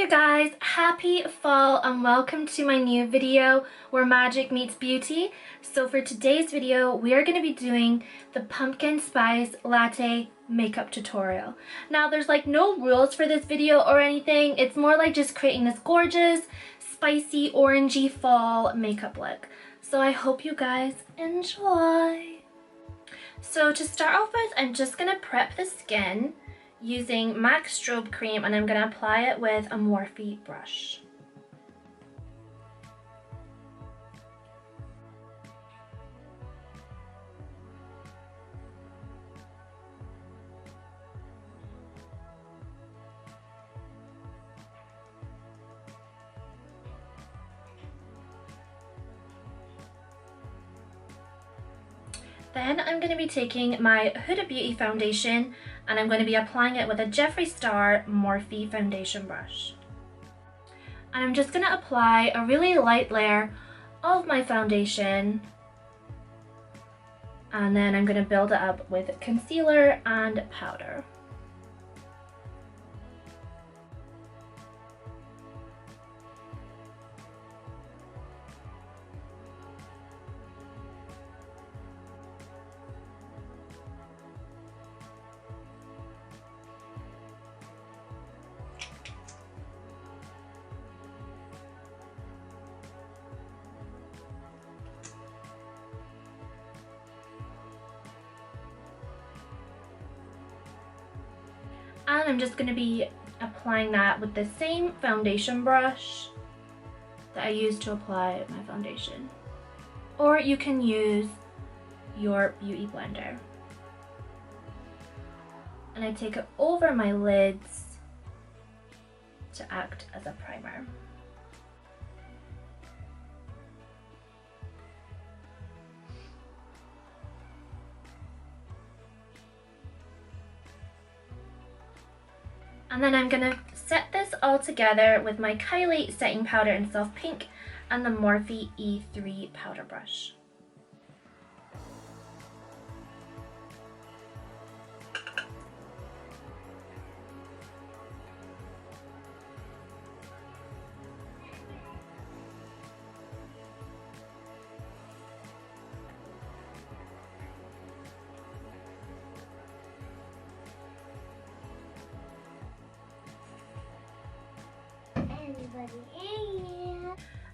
guys, happy fall and welcome to my new video where magic meets beauty. So for today's video we are going to be doing the pumpkin spice latte makeup tutorial. Now there's like no rules for this video or anything, it's more like just creating this gorgeous spicy orangey fall makeup look. So I hope you guys enjoy. So to start off with, I'm just going to prep the skin using MAC strobe cream, and I'm going to apply it with a Morphe brush. Then I'm going to be taking my Huda Beauty foundation and I'm going to be applying it with a Jeffree Star Morphe foundation brush. And I'm just going to apply a really light layer of my foundation, and then I'm going to build it up with concealer and powder. And I'm just going to be applying that with the same foundation brush that I used to apply my foundation. Or you can use your beauty blender. And I take it over my lids to act as a primer. And then I'm going to set this all together with my Kylie setting powder in soft pink and the Morphe E3 powder brush.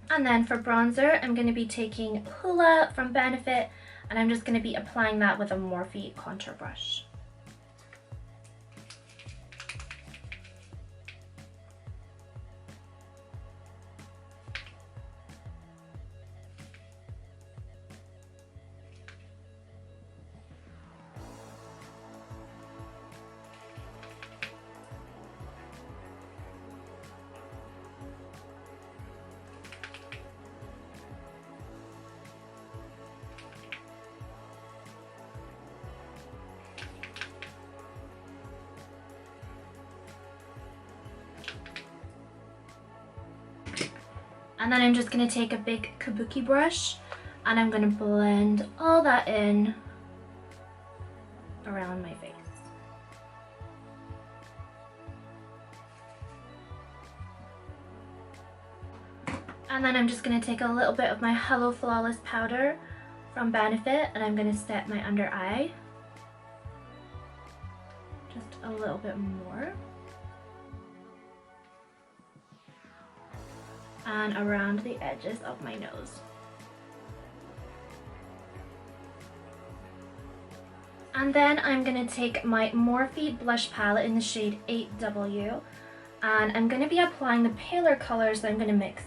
And then for bronzer, I'm going to be taking Hoola from Benefit, and I'm just going to be applying that with a Morphe contour brush. And then I'm just going to take a big kabuki brush and I'm going to blend all that in around my face. And then I'm just going to take a little bit of my Hello Flawless powder from Benefit and I'm going to set my under eye. Just a little bit more. And around the edges of my nose. And then I'm going to take my Morphe blush palette in the shade 8W and I'm going to be applying the paler colors that I'm going to mix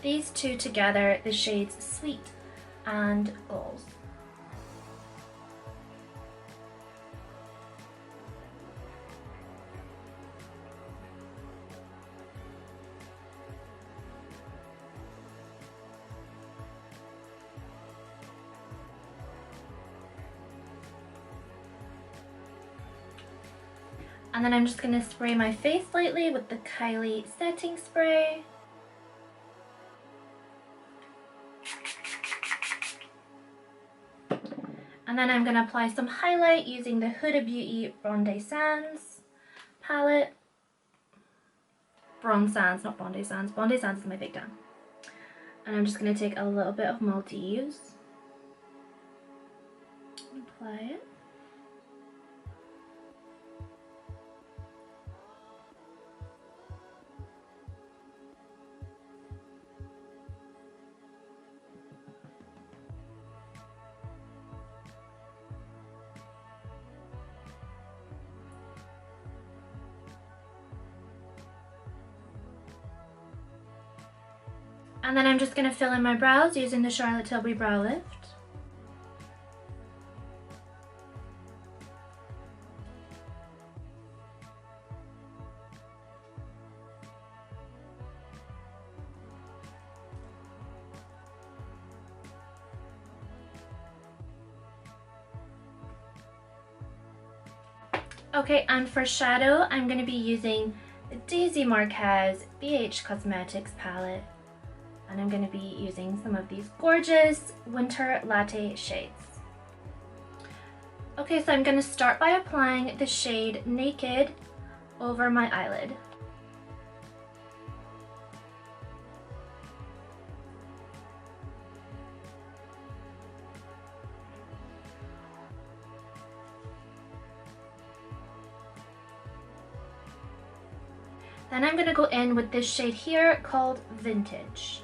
these two together, the shades Sweet and Goals. And then I'm just going to spray my face lightly with the Kylie setting spray. And then I'm going to apply some highlight using the Huda Beauty Ronde Sands palette. Bronze Sands, not Bondi Sands. Bondi Sands is my big tan. And I'm just going to take a little bit of Maldives. Apply it. And then I'm just going to fill in my brows using the Charlotte Tilbury Brow Lift. Okay, and for shadow, I'm going to be using the Daisy Marquez BH Cosmetics palette. And I'm going to be using some of these gorgeous winter latte shades. Okay, so I'm going to start by applying the shade Naked over my eyelid. Then I'm going to go in with this shade here called Vintage.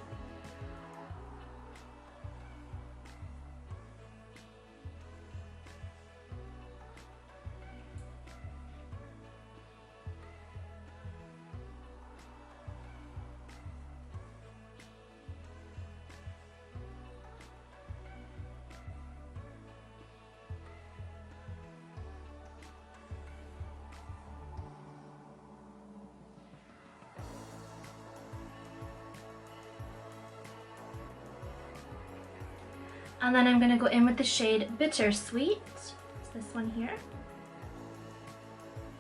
And then I'm going to go in with the shade Bittersweet. It's this one here.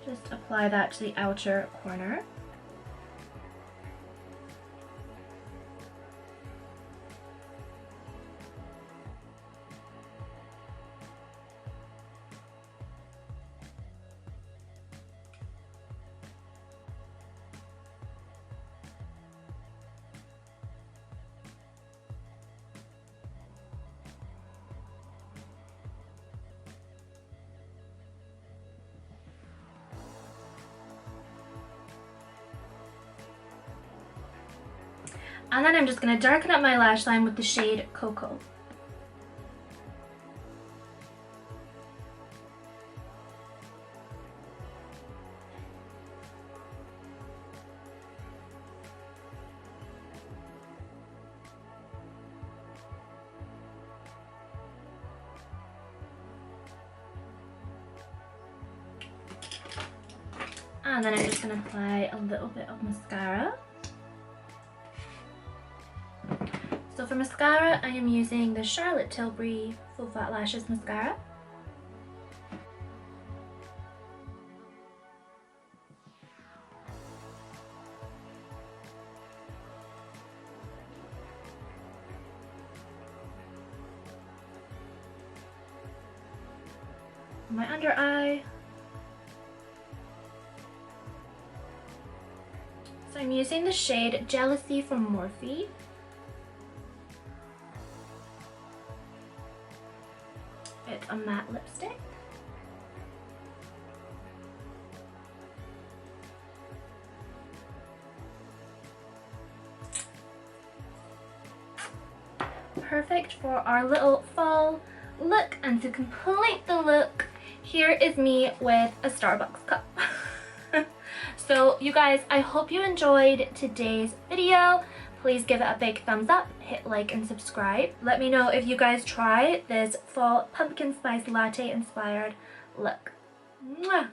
Just apply that to the outer corner. And then I'm just going to darken up my lash line with the shade Cocoa. And then I'm just going to apply a little bit of mascara. So for mascara, I am using the Charlotte Tilbury Full Flat Lashes Mascara. My under eye. So I'm using the shade Jealousy from Morphe. It's a matte lipstick. Perfect for our little fall look, and to complete the look, here is me with a Starbucks cup. So you guys, I hope you enjoyed today's video. Please give it a big thumbs up, hit like and subscribe. Let me know if you guys try this fall pumpkin spice latte inspired look. Mwah!